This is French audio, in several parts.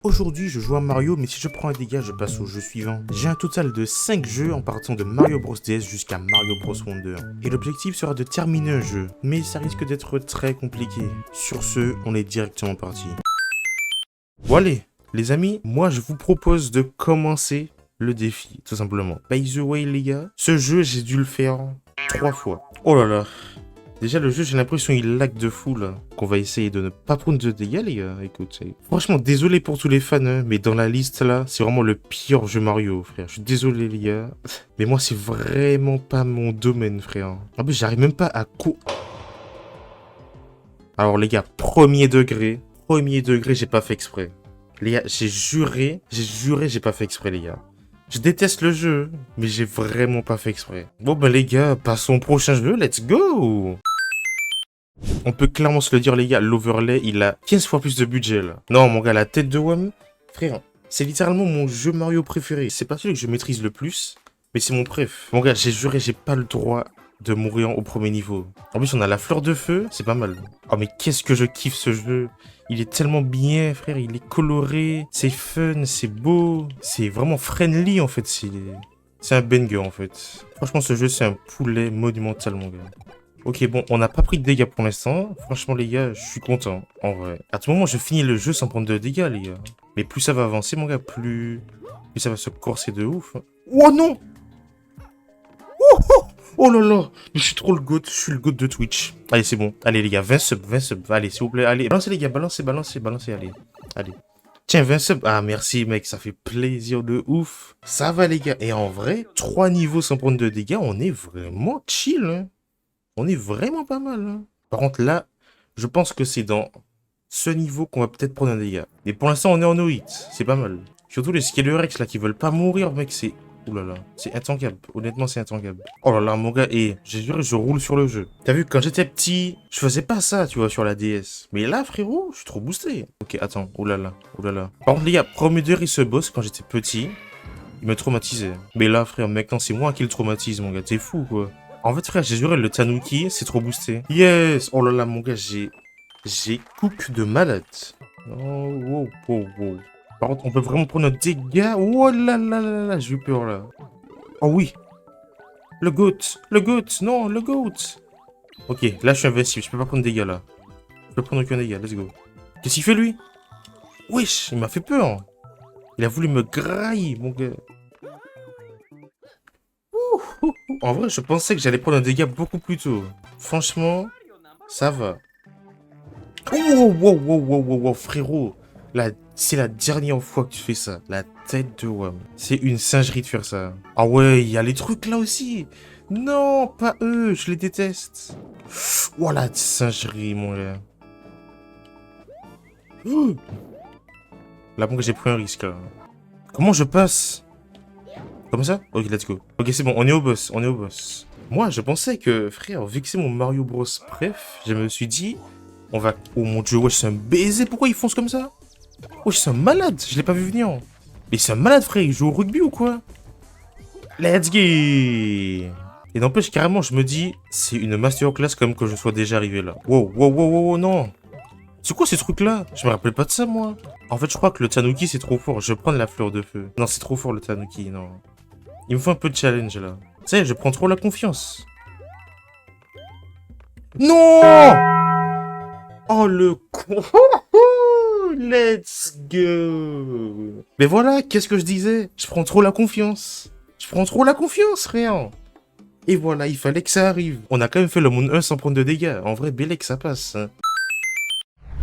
Aujourd'hui, je joue à Mario, mais si je prends un dégât, je passe au jeu suivant. J'ai un total de 5 jeux en partant de Mario Bros DS jusqu'à Mario Bros Wonder. Et l'objectif sera de terminer un jeu, mais ça risque d'être très compliqué. Sur ce, on est directement parti. Bon allez, les amis, moi je vous propose de commencer le défi, tout simplement. By the way les gars, ce jeu j'ai dû le faire 3 fois. Oh là là. Déjà, le jeu, j'ai l'impression qu'il lag de fou, là. Qu'on va essayer de ne pas prendre de dégâts, les gars. Écoute, franchement, désolé pour tous les fans, hein, mais dans la liste, là, c'est vraiment le pire jeu Mario, frère. Je suis désolé, les gars. Mais moi, c'est vraiment pas mon domaine, frère. En plus, j'arrive même pas à Alors, les gars, premier degré, j'ai pas fait exprès. Les gars, j'ai juré, j'ai pas fait exprès, les gars. Je déteste le jeu, mais j'ai vraiment pas fait exprès. Bon, ben, les gars, passons au prochain jeu, let's go! On peut clairement se le dire, les gars, l'overlay, il a 15 fois plus de budget, là. Non, mon gars, la tête de WAM, frère, c'est littéralement mon jeu Mario préféré. C'est pas celui que je maîtrise le plus, mais c'est mon préf. Mon gars, j'ai juré, j'ai pas le droit de mourir au premier niveau. En plus, on a la fleur de feu, c'est pas mal. Oh, mais qu'est-ce que je kiffe ce jeu. Il est tellement bien, frère, il est coloré, c'est fun, c'est beau, c'est vraiment friendly, en fait, c'est un banger, en fait. Franchement, ce jeu, c'est un poulet monumental, mon gars. Ok, bon, on n'a pas pris de dégâts pour l'instant. Franchement, les gars, je suis content, en vrai. À tout moment, je finis le jeu sans prendre de dégâts, les gars. Mais plus ça va avancer, mon gars, plus ça va se corser de ouf. Oh non! Oh, oh, oh là là! Je suis trop le GOAT, je suis le GOAT de Twitch. Allez, c'est bon. Allez, les gars, 20 subs, 20 subs. Allez, s'il vous plaît, allez. Balancez, les gars, balancez, allez. Allez. Tiens, 20 subs. Ah, merci, mec, ça fait plaisir de ouf. Ça va, les gars. Et en vrai, 3 niveaux sans prendre de dégâts, on est vraiment chill, hein. On est vraiment pas mal, hein. Par contre, là, je pense que c'est dans ce niveau qu'on va peut-être prendre un dégât. Mais pour l'instant, on est en no-hit. C'est pas mal. Surtout les Skelerex, là, qui veulent pas mourir, mec, c'est... Ouh là là, c'est intankable. Honnêtement, c'est intankable. Oh là là, mon gars, et j'ai juré, je roule sur le jeu. T'as vu, quand j'étais petit, je faisais pas ça, tu vois, sur la DS. Mais là, frérot, je suis trop boosté. Ok, attends, oh là là, oh là là. Par contre, les gars, premier et ce boss, quand j'étais petit, il me traumatisait. Mais là, frère, maintenant, c'est moi qui le traumatise, mon gars. T'es fou, quoi. En fait, frère, j'ai juré, le Tanuki, c'est trop boosté. Yes! Oh là là, mon gars, j'ai cook de malade. Oh, wow, wow, wow. Par contre, on peut vraiment prendre un dégât. Oh là là là là, j'ai eu peur, là. Oh oui! Le GOAT! Le GOAT! Non, le GOAT! Ok, là, je suis invincible. Je peux pas prendre de dégâts, là. Je peux prendre aucun dégât. Let's go. Qu'est-ce qu'il fait, lui? Wesh, il m'a fait peur. Il a voulu me grailler, mon gars. En vrai, je pensais que j'allais prendre un dégât beaucoup plus tôt. Franchement, ça va. Oh, wow, wow, wow, wow, wow, frérot. C'est la dernière fois que tu fais ça. La tête de WAM. C'est une singerie de faire ça. Ah ouais, il y a les trucs là aussi. Non, pas eux, je les déteste. Oh la singerie, mon gars. Oh. Là, bon, j'ai pris un risque, là. Comment je passe? Comme ça? Ok, let's go. Ok, c'est bon, on est au boss, on est au boss. Moi, je pensais que, frère, vu que c'est mon Mario Bros bref, je me suis dit, on va... Oh mon dieu, wesh, c'est un baiser, pourquoi il fonce comme ça? Wesh, c'est un malade, je l'ai pas vu venir. Mais c'est un malade, frère, il joue au rugby ou quoi? Let's go. Et n'empêche, carrément, je me dis, c'est une masterclass comme que je sois déjà arrivé là. Wow, wow, wow, wow, wow, non. C'est quoi ces trucs-là? Je me rappelle pas de ça, moi. En fait, je crois que le Tanuki, c'est trop fort. Je vais prendre la fleur de feu. Non, c'est trop fort, le Tanuki, non. Il me faut un peu de challenge, là. Ça y est, je prends trop la confiance. Non! Oh, le con. Let's go. Mais voilà, qu'est-ce que je disais? Je prends trop la confiance. Je prends trop la confiance, rien. Et voilà, il fallait que ça arrive. On a quand même fait le monde 1 sans prendre de dégâts. En vrai, Bélec, ça passe. Hein.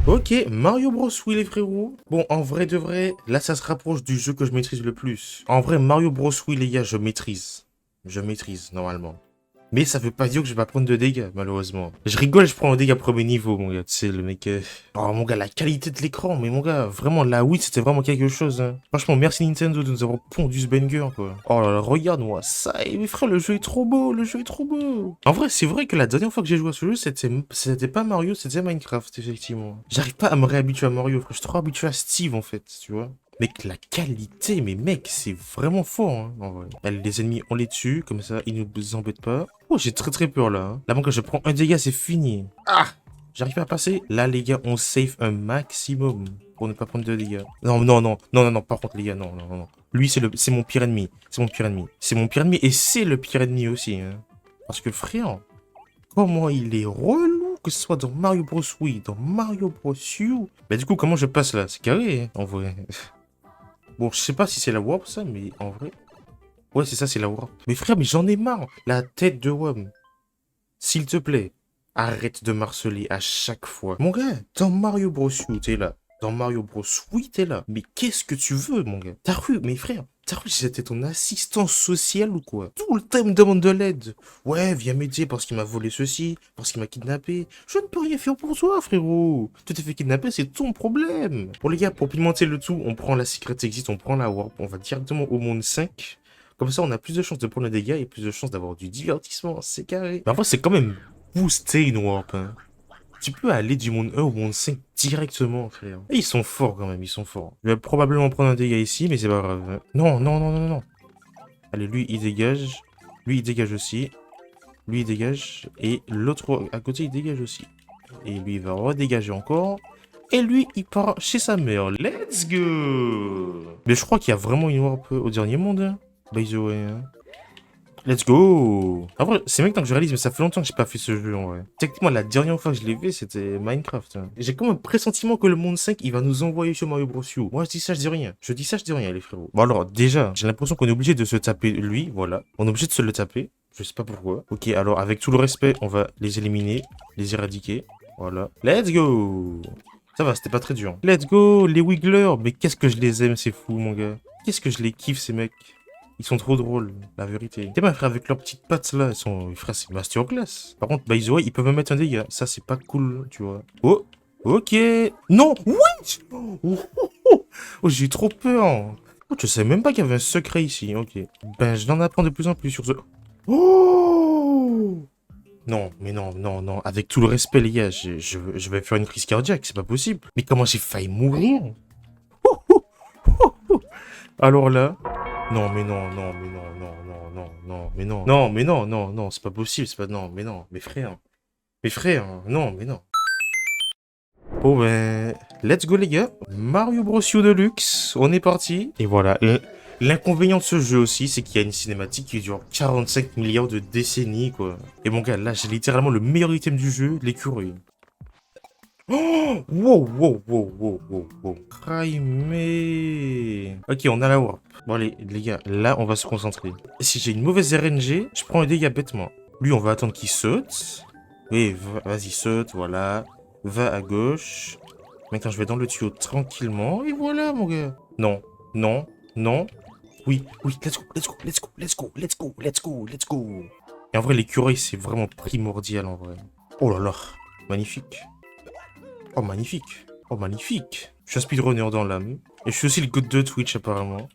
Ok, Mario Bros. Oui, les frérots. Bon, en vrai de vrai, là, ça se rapproche du jeu que je maîtrise le plus. En vrai, Mario Bros. Oui, les gars, je maîtrise. Je maîtrise, normalement. Mais ça veut pas dire que je vais pas prendre de dégâts, malheureusement. Je rigole, je prends un dégât premier niveau, mon gars. Tu sais, le mec... Oh, mon gars, la qualité de l'écran. Mais mon gars, vraiment, la Wii, c'était vraiment quelque chose. Hein. Franchement, merci Nintendo de nous avoir pondu ce banger, quoi. Oh là là, regarde-moi ça. Et mes frères, le jeu est trop beau. Le jeu est trop beau. En vrai, c'est vrai que la dernière fois que j'ai joué à ce jeu, c'était pas Mario, c'était Minecraft, effectivement. J'arrive pas à me réhabituer à Mario, frère. Je suis trop habitué à Steve, en fait, tu vois. Mec, la qualité, mais mec, c'est vraiment fort, hein, en vrai. Allez, les ennemis, on les tue, comme ça, ils nous embêtent pas. Oh, j'ai très peur, là. Hein. Là, quand je prends un dégât, c'est fini. Ah! J'arrive pas à passer. Là, les gars, on save un maximum. pour ne pas prendre de dégâts. Non, non, non, non, non, non, par contre, les gars, non, non, non. Lui, c'est mon pire ennemi. C'est mon pire ennemi. C'est mon pire ennemi et c'est le pire ennemi aussi. Hein. Parce que, frère, comment il est relou, que ce soit dans Mario Bros. Wii, dans Mario Bros. U. Bah, du coup, comment je passe là? C'est carré, hein, en vrai. Bon, je sais pas si c'est la warp, ça, mais en vrai. Ouais, c'est ça, c'est la warp. Mais frère, mais j'en ai marre. La tête de WOM. S'il te plaît, arrête de marceler à chaque fois. Mon gars, dans Mario Bros. U, t'es là. Dans Mario Bros. Oui, t'es là. Mais qu'est-ce que tu veux, mon gars? T'as cru, mes frères, t'as cru que j'étais ton assistance sociale ou quoi? Tout le temps, il me demande de l'aide. Ouais, viens m'aider parce qu'il m'a volé ceci, parce qu'il m'a kidnappé. Je ne peux rien faire pour toi, frérot. Tu t'es fait kidnapper, c'est ton problème. Bon, les gars, pour pimenter le tout, on prend la Secret Exit, on prend la warp, on va directement au monde 5. Comme ça, on a plus de chances de prendre des dégâts et plus de chances d'avoir du divertissement. C'est carré. Mais en vrai, c'est quand même boosté une warp, hein. Tu peux aller du monde 1 au monde 5 directement, frère. Et ils sont forts quand même, ils sont forts. Je vais probablement prendre un dégât ici, mais c'est pas grave. Non, non, non, non, non. Allez, lui, il dégage. Lui, il dégage aussi. Lui, il dégage. Et l'autre à côté, il dégage aussi. Et lui, il va redégager encore. Et lui, il part chez sa mère. Let's go! Mais je crois qu'il y a vraiment une warp au dernier monde, hein. By the way, hein. Let's go! Après, c'est maintenant que je réalise, mais ça fait longtemps que j'ai pas fait ce jeu en vrai. Techniquement, la dernière fois que je l'ai fait, c'était Minecraft. Hein. J'ai comme un pressentiment que le monde 5, il va nous envoyer sur Mario Bros. U. Moi, je dis ça, je dis rien. Je dis ça, je dis rien, les frérots. Bon, alors, déjà, j'ai l'impression qu'on est obligé de se taper lui, voilà. On est obligé de se le taper. Je sais pas pourquoi. Ok, alors, avec tout le respect, on va les éliminer, les éradiquer. Voilà. Let's go! Ça va, c'était pas très dur. Let's go, les Wigglers! Mais qu'est-ce que je les aime, c'est fou, mon gars. Qu'est-ce que je les kiffe, ces mecs. Ils sont trop drôles, la vérité. T'es ma frère, avec leurs petites pattes là, ils sont... Frère, c'est masterclass. Par contre, by the way, ils peuvent me mettre un dégât. Ça, c'est pas cool, tu vois. Oh, ok. Non, what? Oh, j'ai eu trop peur. Oh, je savais même pas qu'il y avait un secret ici. Ok. Ben, je n'en apprends de plus en plus sur ce... Oh! Non, mais non, non, non. Avec tout le respect, les gars, je vais faire une crise cardiaque, c'est pas possible. Mais comment j'ai failli mourir? Alors là... Non, mais non, non, mais non, non, non, non, non, mais non. Non, mais non, non, non, c'est pas possible, c'est pas... Non, mais non, mes frères. Mes frères, non, mais non. Bon ben, let's go les gars. Mario Bros. U Deluxe, on est parti. Et voilà, l'inconvénient de ce jeu aussi, c'est qu'il y a une cinématique qui dure 45 milliards de décennies, quoi. Et mon gars, là, j'ai littéralement le meilleur item du jeu, l'écureuil. Oh, wow, wow, wow, wow, wow, wow. Crimé. Ok, on a la warp. Bon allez, les gars, là, on va se concentrer. Si j'ai une mauvaise RNG, je prends un dégât bêtement. Lui, on va attendre qu'il saute. Oui, vas-y, saute, voilà. Va à gauche. Maintenant, je vais dans le tuyau tranquillement. Et voilà, mon gars. Non, non, non. Oui, oui, let's go, let's go, let's go, let's go, let's go, let's go, let's go. Et en vrai, l'écureuil, c'est vraiment primordial, en vrai. Oh là là, magnifique. Oh, magnifique. Oh, magnifique. Je suis un speedrunner dans l'âme. Et je suis aussi le god de Twitch, apparemment.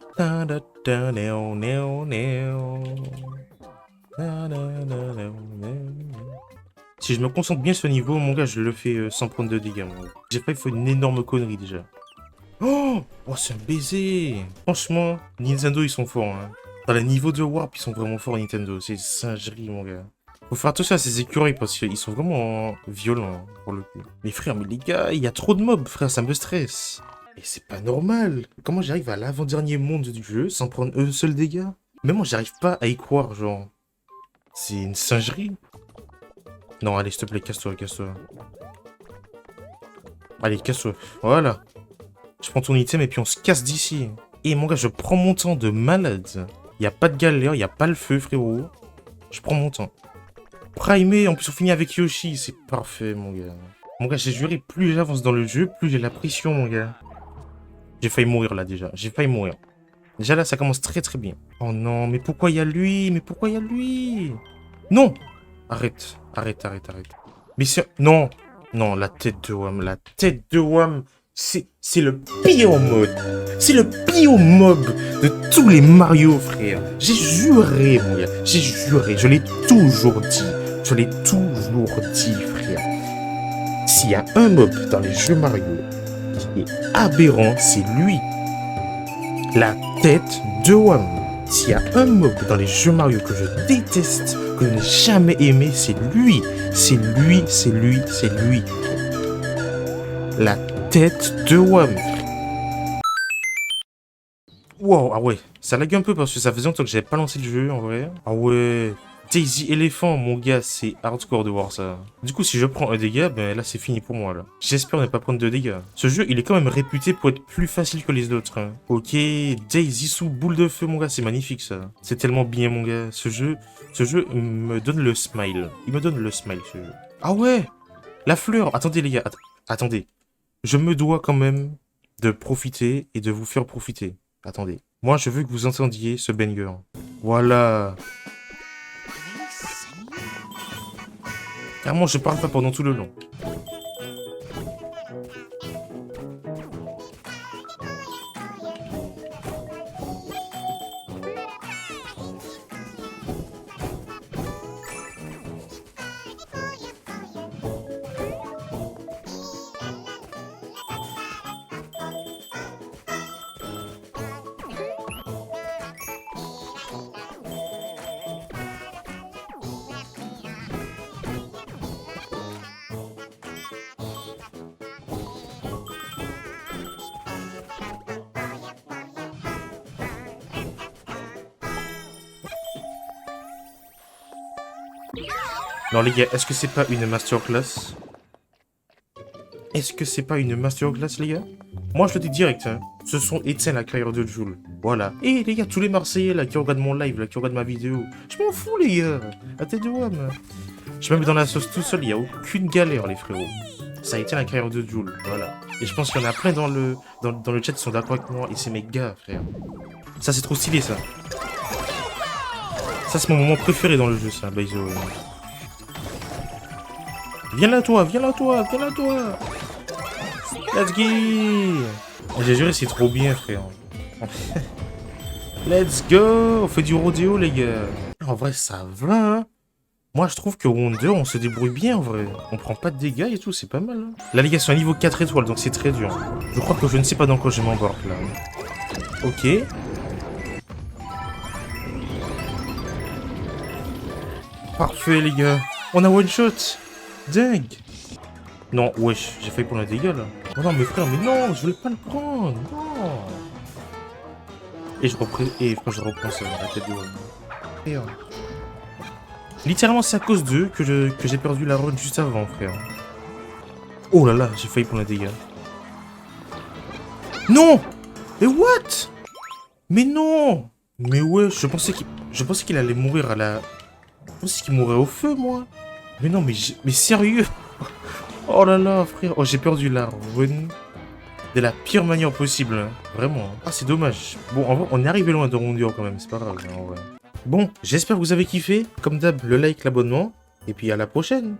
Si je me concentre bien sur ce niveau, mon gars, je le fais sans prendre de dégâts. J'ai failli faire une énorme connerie, déjà. Oh, oh c'est un baiser. Franchement, Nintendo, ils sont forts. Hein. Dans les niveaux de warp, ils sont vraiment forts, Nintendo. C'est singerie, mon gars. Faut faire attention à ces écureuils parce qu'ils sont vraiment violents pour le coup. Mais frère, mais les gars, il y a trop de mobs, frère, ça me stresse. Et c'est pas normal. Comment j'arrive à l'avant-dernier monde du jeu sans prendre un seul dégât? Même moi, j'arrive pas à y croire, genre. C'est une singerie. Non, allez, s'il te plaît, casse-toi, casse-toi. Allez, casse-toi. Voilà. Je prends ton item et puis on se casse d'ici. Et mon gars, je prends mon temps de malade. Il y a pas de galère, il y a pas le feu, frérot. Je prends mon temps. Primé, en plus on finit avec Yoshi, c'est parfait mon gars. Mon gars, j'ai juré, plus j'avance dans le jeu, plus j'ai la pression mon gars. J'ai failli mourir là déjà, j'ai failli mourir. Déjà là, ça commence très très bien. Oh non, mais pourquoi il y a lui? Mais pourquoi il y a lui? Non! Arrête, arrête, arrête, arrête. Mais c'est... Non! Non, la tête de WOM, la tête de WOM, c'est le pire mode. C'est le pire mob de tous les Mario, frère. J'ai juré, mon gars, j'ai juré, je l'ai toujours dit. Je l'ai toujours dit, frère. S'il y a un mob dans les jeux Mario qui est aberrant, c'est lui. La tête de WOM. S'il y a un mob dans les jeux Mario que je déteste, que je n'ai jamais aimé, c'est lui. C'est lui, c'est lui, c'est lui. La tête de WOM. Wow, ah ouais. Ça lag un peu parce que ça faisait longtemps que j'avais pas lancé le jeu, en vrai. Ah ouais. Daisy éléphant, mon gars, c'est hardcore de voir ça. Du coup, si je prends un dégât, ben là, c'est fini pour moi, là. J'espère ne pas prendre de dégâts. Ce jeu, il est quand même réputé pour être plus facile que les autres. Hein. Ok, Daisy sous boule de feu, mon gars, c'est magnifique, ça. C'est tellement bien, mon gars. Ce jeu me donne le smile. Il me donne le smile, ce jeu. Ah ouais, la fleur. Attendez, les gars, attendez. Je me dois quand même de profiter et de vous faire profiter. Attendez. Moi, je veux que vous entendiez ce banger. Voilà. Clairement, je parle pas pendant tout le long. Non les gars, est-ce que c'est pas une masterclass? Est-ce que c'est pas une masterclass les gars? Moi je le dis direct, hein. Ce sont Etienne la carrière de Joule. Voilà. Et les gars, tous les Marseillais là qui regardent mon live, là, qui regardent ma vidéo, je m'en fous les gars. À tête de WAM. Je me mets dans la sauce tout seul, il n'y a aucune galère les frérots. Ça a été la carrière de Joule, voilà. Et je pense qu'il y en a plein dans le chat qui sont d'accord avec moi, et c'est mes gars, frère. Ça c'est trop stylé ça. Ça c'est mon moment préféré dans le jeu ça, by the way. Viens là toi, viens là toi, viens là toi. Let's go. J'ai juré c'est trop bien frère. Let's go. On fait du rodéo les gars. En vrai ça va hein. Moi je trouve que Wonder on se débrouille bien en vrai. On prend pas de dégâts et tout, c'est pas mal. Hein. Là les gars sont à niveau 4 étoiles donc c'est très dur. Je crois que je ne sais pas dans quoi je m'embarque là. Ok. Parfait les gars. On a one shot. Dingue. Non, wesh, j'ai failli prendre un dégât là. Oh non mais frère, mais non, je voulais pas le prendre. Non. Et je reprends ça la tête de frère. Littéralement c'est à cause d'eux que j'ai perdu la run juste avant frère. Oh là là, j'ai failli prendre un dégât. Non. Mais what? Mais non. Mais ouais, je pensais qu'il allait mourir à la... Je pensais qu'il mourrait au feu moi. Mais non mais sérieux. Oh là là frère. Oh j'ai perdu la run de la pire manière possible. Hein. Vraiment. Ah c'est dommage. Bon en vrai on est arrivé loin de Wonder quand même. C'est pas grave en vrai. Bon j'espère que vous avez kiffé. Comme d'hab le like, l'abonnement. Et puis à la prochaine.